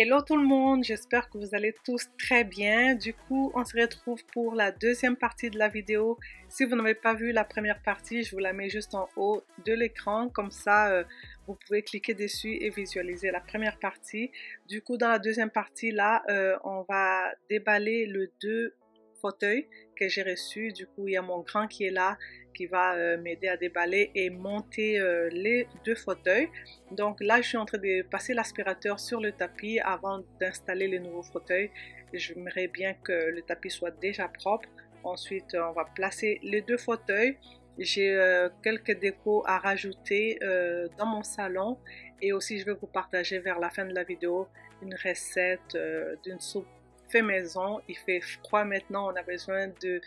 Hello tout le monde, j'espère que vous allez tous très bien. Du coup, on se retrouve pour la deuxième partie de la vidéo. Si vous n'avez pas vu la première partie, je vous la mets juste en haut de l'écran. Comme ça, vous pouvez cliquer dessus et visualiser la première partie. Du coup, dans la deuxième partie, là, on va déballer les deux fauteuils que j'ai reçus. Du coup, il y a mon grand qui est là, qui va m'aider à déballer et monter les deux fauteuils. Donc là, je suis en train de passer l'aspirateur sur le tapis avant d'installer les nouveaux fauteuils. J'aimerais bien que le tapis soit déjà propre. Ensuite, on va placer les deux fauteuils. J'ai quelques décos à rajouter dans mon salon et aussi je vais vous partager vers la fin de la vidéo une recette d'une soupe fait maison. Il fait froid maintenant, on a besoin de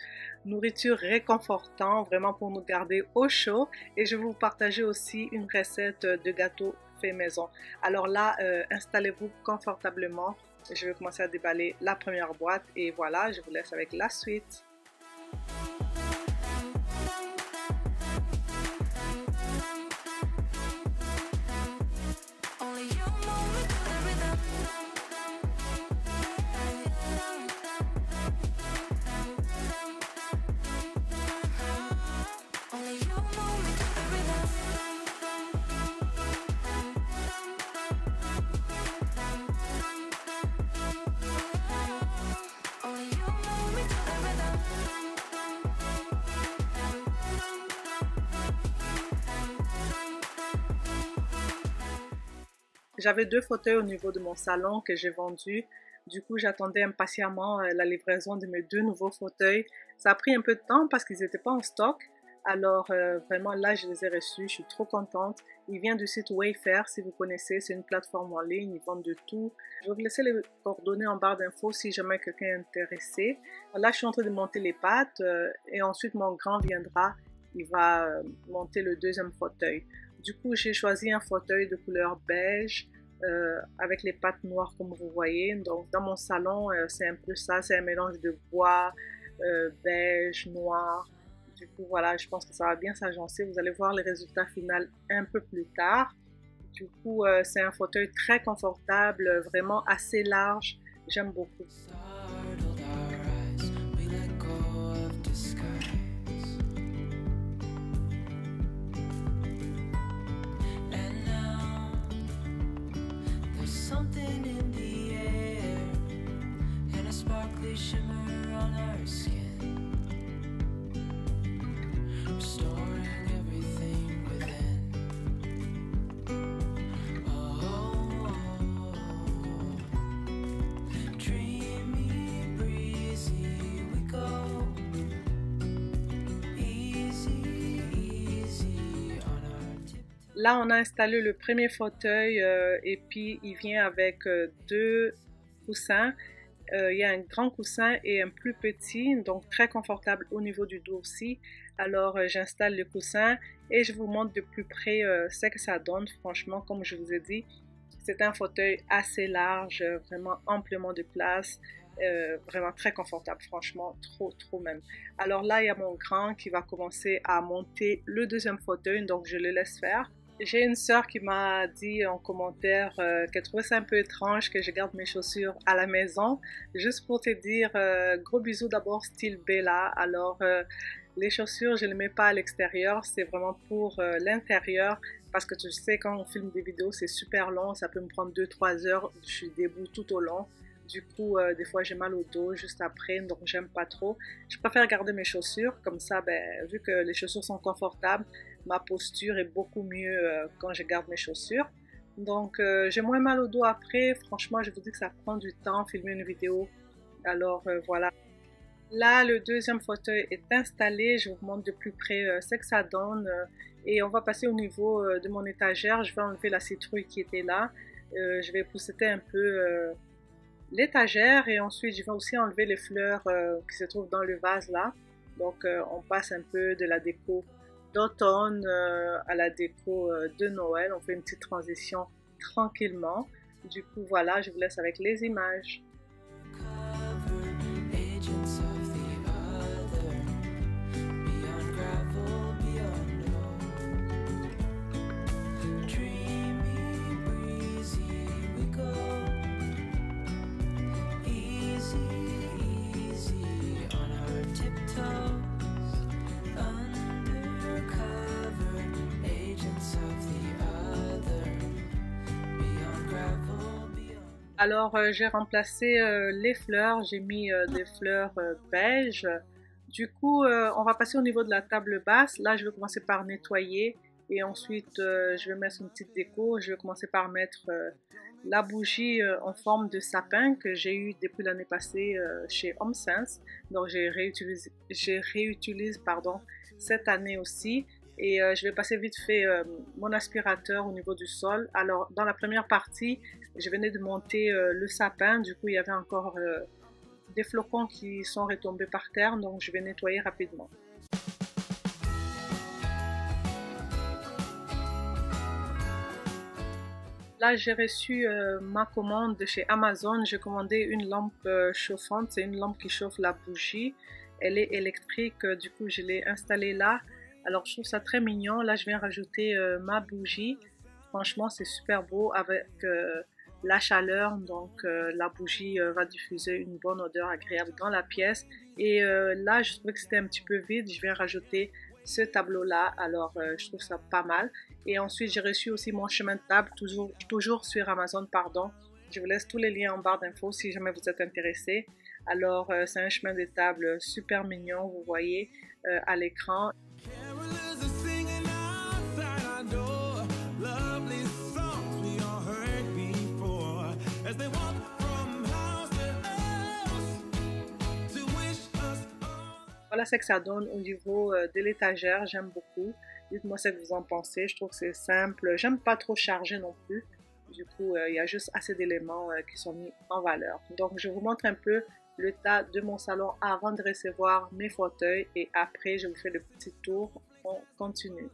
nourriture réconfortante vraiment pour nous garder au chaud, et je vais vous partager aussi une recette de gâteau fait maison. Alors là, installez-vous confortablement. Je vais commencer à déballer la première boîte et voilà, je vous laisse avec la suite. J'avais deux fauteuils au niveau de mon salon que j'ai vendus. Du coup, j'attendais impatiemment la livraison de mes deux nouveaux fauteuils. Ça a pris un peu de temps parce qu'ils n'étaient pas en stock. Alors, vraiment, là, je les ai reçus. Je suis trop contente. Ils viennent du site Wayfair, si vous connaissez. C'est une plateforme en ligne. Ils vendent de tout. Je vais vous laisser les coordonnées en barre d'infos si jamais quelqu'un est intéressé. Là, je suis en train de monter les pattes et ensuite, mon grand viendra. Il va monter le deuxième fauteuil. Du coup, j'ai choisi un fauteuil de couleur beige avec les pattes noires comme vous voyez. Donc, dans mon salon, c'est un peu ça. C'est un mélange de bois, beige, noir. Du coup, voilà, je pense que ça va bien s'agencer. Vous allez voir les résultats finaux un peu plus tard. Du coup, c'est un fauteuil très confortable, vraiment assez large. J'aime beaucoup. Là, on a installé le premier fauteuil et puis il vient avec deux coussins. Il y a un grand coussin et un plus petit, donc très confortable au niveau du dos aussi. Alors, j'installe le coussin et je vous montre de plus près ce que ça donne. Franchement, comme je vous ai dit, c'est un fauteuil assez large, vraiment amplement de place. Vraiment très confortable, franchement, trop même. Alors là, il y a mon grand qui va commencer à monter le deuxième fauteuil, donc je le laisse faire. J'ai une sœur qui m'a dit en commentaire qu'elle trouvait ça un peu étrange que je garde mes chaussures à la maison. Juste pour te dire, gros bisous d'abord style Bella. Alors, les chaussures, je ne les mets pas à l'extérieur, c'est vraiment pour l'intérieur. Parce que tu sais, quand on filme des vidéos, c'est super long, ça peut me prendre 2-3 heures, je suis debout tout au long. Du coup, des fois, j'ai mal au dos juste après, donc j'aime pas trop. Je préfère garder mes chaussures, comme ça, ben, vu que les chaussures sont confortables, ma posture est beaucoup mieux quand je garde mes chaussures. Donc, j'ai moins mal au dos après. Franchement, je vous dis que ça prend du temps, filmer une vidéo. Alors, voilà. Là, le deuxième fauteuil est installé. Je vous montre de plus près ce que ça donne. Et on va passer au niveau de mon étagère. Je vais enlever la citrouille qui était là. Je vais pousseter un peu l'étagère et ensuite je vais aussi enlever les fleurs qui se trouvent dans le vase là. Donc on passe un peu de la déco d'automne à la déco de Noël. On fait une petite transition tranquillement. Du coup voilà, je vous laisse avec les images. Alors, j'ai remplacé les fleurs, j'ai mis des fleurs beige. Du coup, on va passer au niveau de la table basse. Là, je vais commencer par nettoyer et ensuite, je vais mettre une petite déco. Je vais commencer par mettre la bougie en forme de sapin que j'ai eu depuis l'année passée chez HomeSense. Donc, je réutilise pardon, cette année aussi. Et je vais passer vite fait mon aspirateur au niveau du sol. Alors, dans la première partie, je venais de monter le sapin. Du coup, il y avait encore des flocons qui sont retombés par terre. Donc, je vais nettoyer rapidement. Là, j'ai reçu ma commande de chez Amazon. J'ai commandé une lampe chauffante. C'est une lampe qui chauffe la bougie. Elle est électrique. Du coup, je l'ai installée là. Alors, je trouve ça très mignon. Là, je viens rajouter ma bougie. Franchement, c'est super beau avec la chaleur. Donc, la bougie va diffuser une bonne odeur agréable dans la pièce. Et là, je trouvais que c'était un petit peu vide. Je viens rajouter ce tableau-là. Alors, je trouve ça pas mal. Et ensuite, j'ai reçu aussi mon chemin de table, toujours sur Amazon, pardon. Je vous laisse tous les liens en barre d'infos si jamais vous êtes intéressés. Alors, c'est un chemin de table super mignon, vous voyez à l'écran. Voilà ce que ça donne au niveau de l'étagère, j'aime beaucoup. Dites-moi ce que vous en pensez, je trouve que c'est simple. J'aime pas trop chargé non plus. Du coup, il y a juste assez d'éléments qui sont mis en valeur. Donc, je vous montre un peu le tas de mon salon avant de recevoir mes fauteuils et après, je vous fais le petit tour. On continue.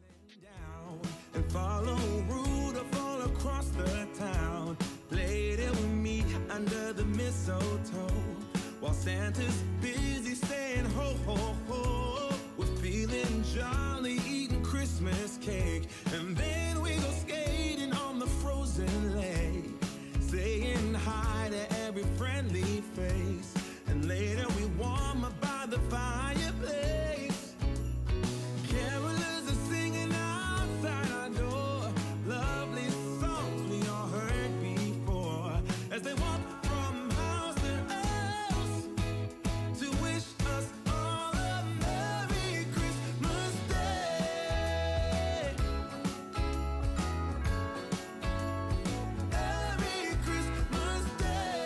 While Santa's busy saying ho ho ho, we're feeling jolly eating Christmas cake, and then we go skating on the frozen lake, saying hi to every friendly face, and later we warm up by the fireplace. Carolers are singing outside our door, lovely songs we all heard before, as they walk from house to house to wish us all a Merry Christmas Day. Merry Christmas Day.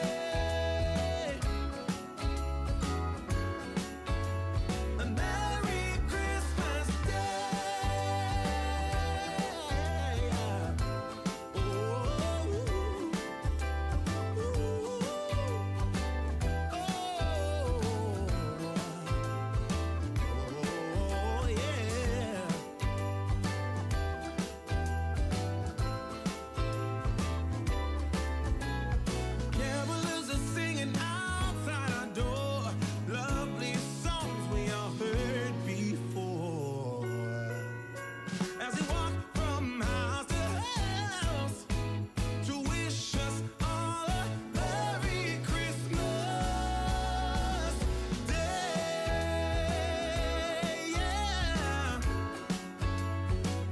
A Merry Christmas Day. Oh, yeah. Carolers are singing outside our door, lovely songs we all heard before. As we walk from house to house to wish us all a Merry Christmas Day. Yeah.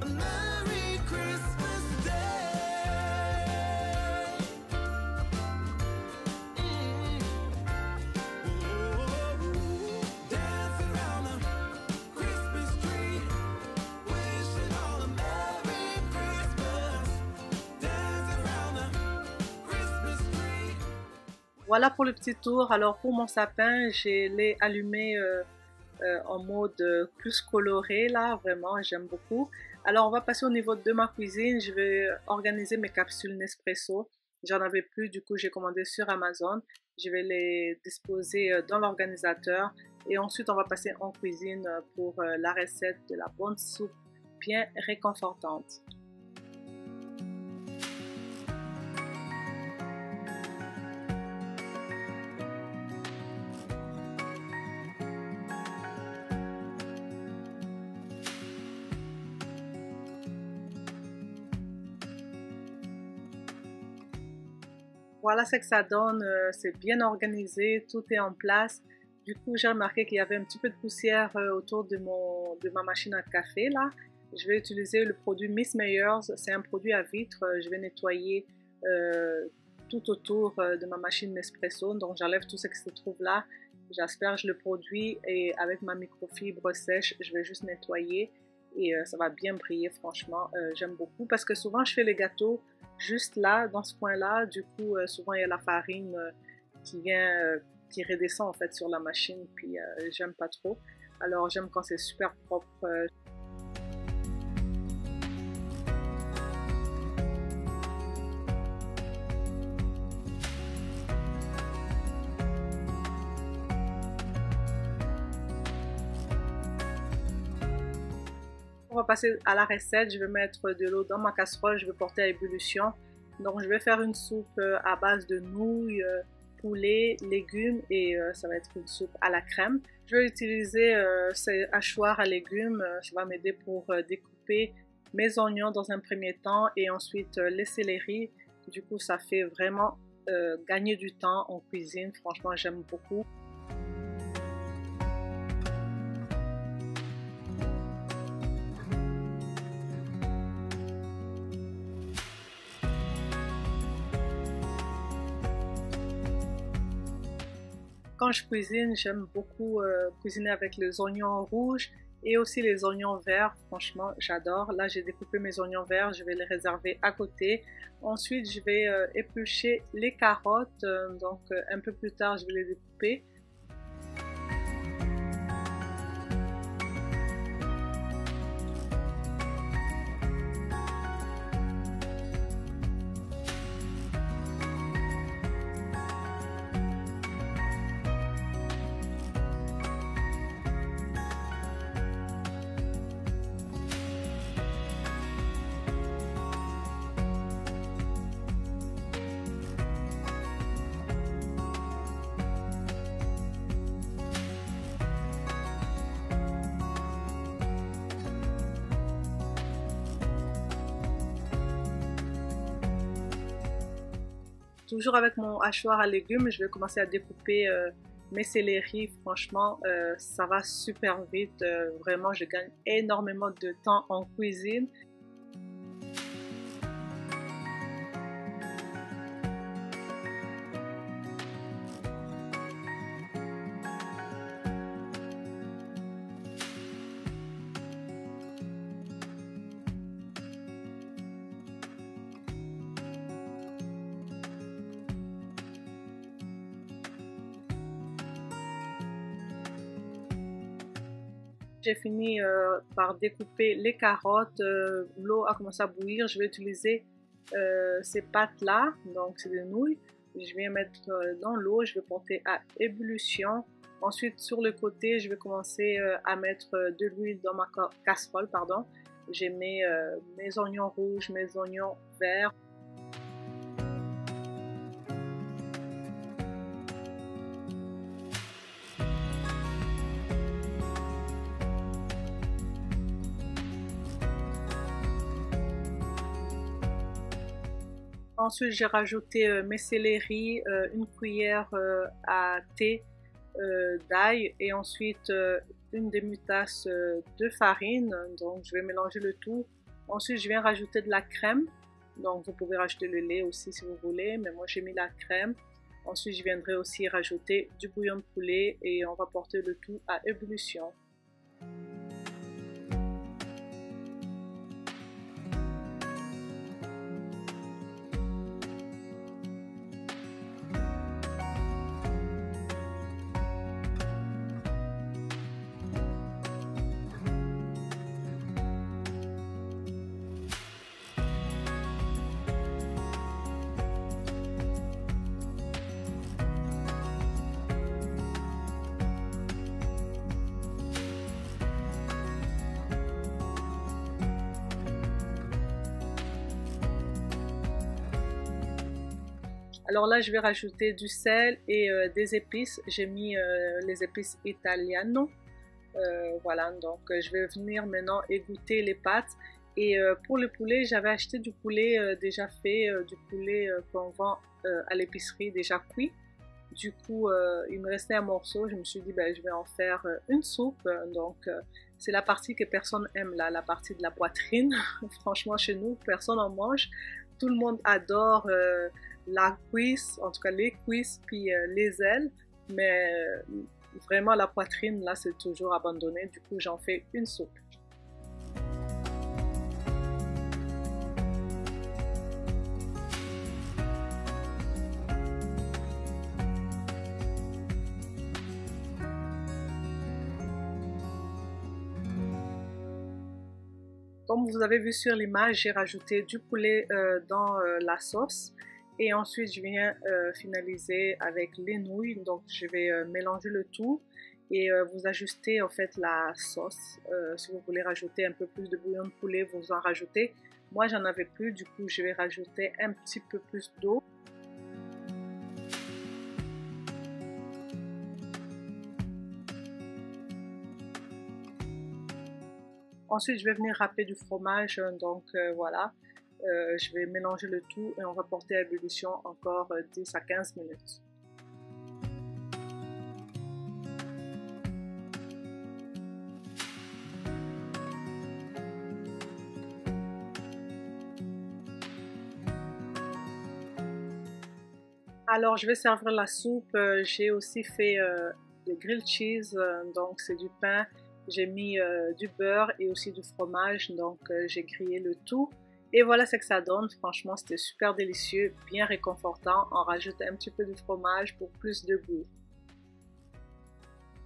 A Merry Christmas Day. Dancing around the Christmas tree, wishing all a Merry Christmas. Dancing around the Christmas tree. Voilà pour le petit tour. Alors pour mon sapin, je l'ai allumé en mode plus coloré là, vraiment j'aime beaucoup. Alors on va passer au niveau de ma cuisine. Je vais organiser mes capsules Nespresso. J'en avais plus, du coup j'ai commandé sur Amazon. Je vais les disposer dans l'organisateur et ensuite on va passer en cuisine pour la recette de la bonne soupe bien réconfortante. Voilà ce que ça donne, c'est bien organisé, tout est en place. Du coup, j'ai remarqué qu'il y avait un petit peu de poussière autour de ma machine à café là. Je vais utiliser le produit Miss Meyers, c'est un produit à vitre. Je vais nettoyer tout autour de ma machine Nespresso. Donc j'enlève tout ce qui se trouve là, j'asperge le produit et avec ma microfibre sèche, je vais juste nettoyer et ça va bien briller franchement. J'aime beaucoup parce que souvent je fais les gâteaux juste là, dans ce coin-là. Du coup, souvent il y a la farine qui vient, qui redescend en fait sur la machine, puis j'aime pas trop. Alors j'aime quand c'est super propre. On va passer à la recette. Je vais mettre de l'eau dans ma casserole, je vais porter à ébullition. Donc je vais faire une soupe à base de nouilles, poulet, légumes et ça va être une soupe à la crème. Je vais utiliser ces hachoirs à légumes, ça va m'aider pour découper mes oignons dans un premier temps et ensuite les céleris. Du coup ça fait vraiment gagner du temps en cuisine, franchement j'aime beaucoup. Quand je cuisine, j'aime beaucoup cuisiner avec les oignons rouges et aussi les oignons verts. Franchement, j'adore. Là, j'ai découpé mes oignons verts, je vais les réserver à côté. Ensuite, je vais éplucher les carottes. Donc, un peu plus tard, je vais les découper. Toujours avec mon hachoir à légumes, je vais commencer à découper mes céleris. Franchement, ça va super vite. Vraiment, je gagne énormément de temps en cuisine. J'ai fini par découper les carottes, l'eau a commencé à bouillir, je vais utiliser ces pâtes-là, donc c'est des nouilles. Je vais mettre dans l'eau, je vais porter à ébullition. Ensuite, sur le côté, je vais commencer à mettre de l'huile dans ma casserole, pardon. J'ai mes oignons rouges, mes oignons verts. Ensuite, j'ai rajouté mes céleris, une cuillère à thé d'ail et ensuite une demi-tasse de farine. Donc, je vais mélanger le tout. Ensuite, je viens rajouter de la crème. Donc, vous pouvez rajouter le lait aussi si vous voulez, mais moi, j'ai mis la crème. Ensuite, je viendrai aussi rajouter du bouillon de poulet et on va porter le tout à ébullition. Alors là, je vais rajouter du sel et des épices. J'ai mis les épices italiano. Voilà, donc je vais venir maintenant égoutter les pâtes. Et pour le poulet, j'avais acheté du poulet déjà fait, du poulet qu'on vend à l'épicerie déjà cuit. Du coup, il me restait un morceau. Je me suis dit, ben, je vais en faire une soupe. Donc, c'est la partie que personne aime, là, la partie de la poitrine. Franchement, chez nous, personne en mange. Tout le monde adore la cuisse, en tout cas les cuisses, puis les ailes, mais vraiment la poitrine, là, c'est toujours abandonné. Du coup, j'en fais une soupe. Comme vous avez vu sur l'image, j'ai rajouté du poulet dans la sauce et ensuite je viens finaliser avec les nouilles. Donc je vais mélanger le tout et vous ajustez en fait la sauce. Si vous voulez rajouter un peu plus de bouillon de poulet, vous en rajoutez. Moi j'en avais plus, du coup je vais rajouter un petit peu plus d'eau. Ensuite, je vais venir râper du fromage, donc voilà, je vais mélanger le tout et on va porter à ébullition encore 10 à 15 minutes. Alors, je vais servir la soupe. J'ai aussi fait des grilled cheese, donc c'est du pain. J'ai mis du beurre et aussi du fromage, donc j'ai grillé le tout. Et voilà ce que ça donne. Franchement, c'était super délicieux, bien réconfortant. On rajoute un petit peu de fromage pour plus de goût.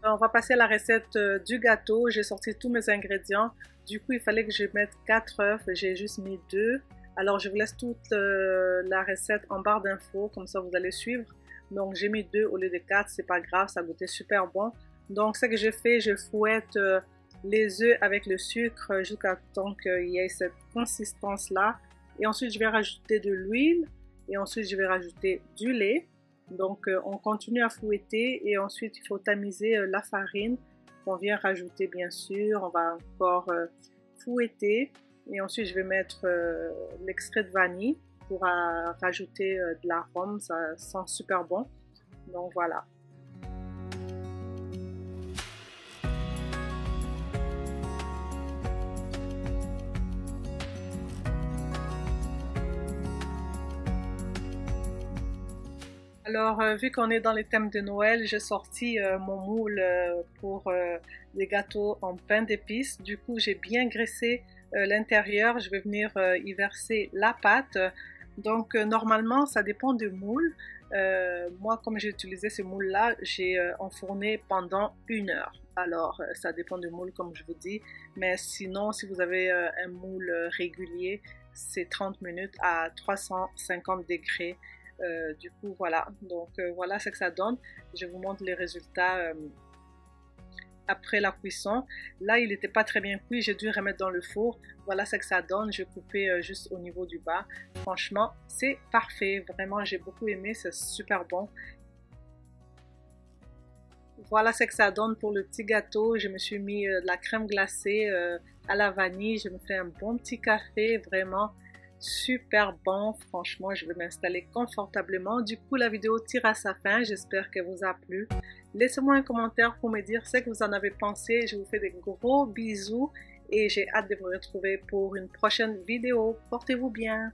On va passer à la recette du gâteau. J'ai sorti tous mes ingrédients. Du coup, il fallait que je mette 4 œufs. J'ai juste mis 2. Alors, je vous laisse toute la recette en barre d'infos, comme ça vous allez suivre. Donc, j'ai mis 2 au lieu de 4, c'est pas grave, ça goûtait super bon. Donc, ce que je fais, je fouette les œufs avec le sucre jusqu'à temps qu'il y ait cette consistance-là. Et ensuite, je vais rajouter de l'huile et ensuite, je vais rajouter du lait. Donc, on continue à fouetter et ensuite, il faut tamiser la farine qu'on vient rajouter, bien sûr. On va encore fouetter. Et ensuite, je vais mettre l'extrait de vanille pour rajouter de l'arôme. Ça sent super bon. Donc voilà. Alors, vu qu'on est dans les thèmes de Noël, j'ai sorti mon moule pour des gâteaux en pain d'épices. Du coup, j'ai bien graissé l'intérieur. Je vais venir y verser la pâte. Donc, normalement, ça dépend du moule. Moi, comme j'ai utilisé ce moule-là, j'ai enfourné pendant 1 heure. Alors, ça dépend du moule, comme je vous dis. Mais sinon, si vous avez un moule régulier, c'est 30 minutes à 350 degrés. Du coup, voilà. Donc, voilà ce que ça donne. Je vous montre les résultats après la cuisson. Là, il n'était pas très bien cuit. J'ai dû remettre dans le four. Voilà ce que ça donne. Je coupais juste au niveau du bas. Franchement, c'est parfait. Vraiment, j'ai beaucoup aimé. C'est super bon. Voilà ce que ça donne pour le petit gâteau. Je me suis mis de la crème glacée à la vanille. Je me fais un bon petit café. Vraiment super bon. Franchement, je vais m'installer confortablement. Du coup, la vidéo tire à sa fin. J'espère qu'elle vous a plu. Laissez-moi un commentaire pour me dire ce que vous en avez pensé. Je vous fais des gros bisous et j'ai hâte de vous retrouver pour une prochaine vidéo. Portez-vous bien.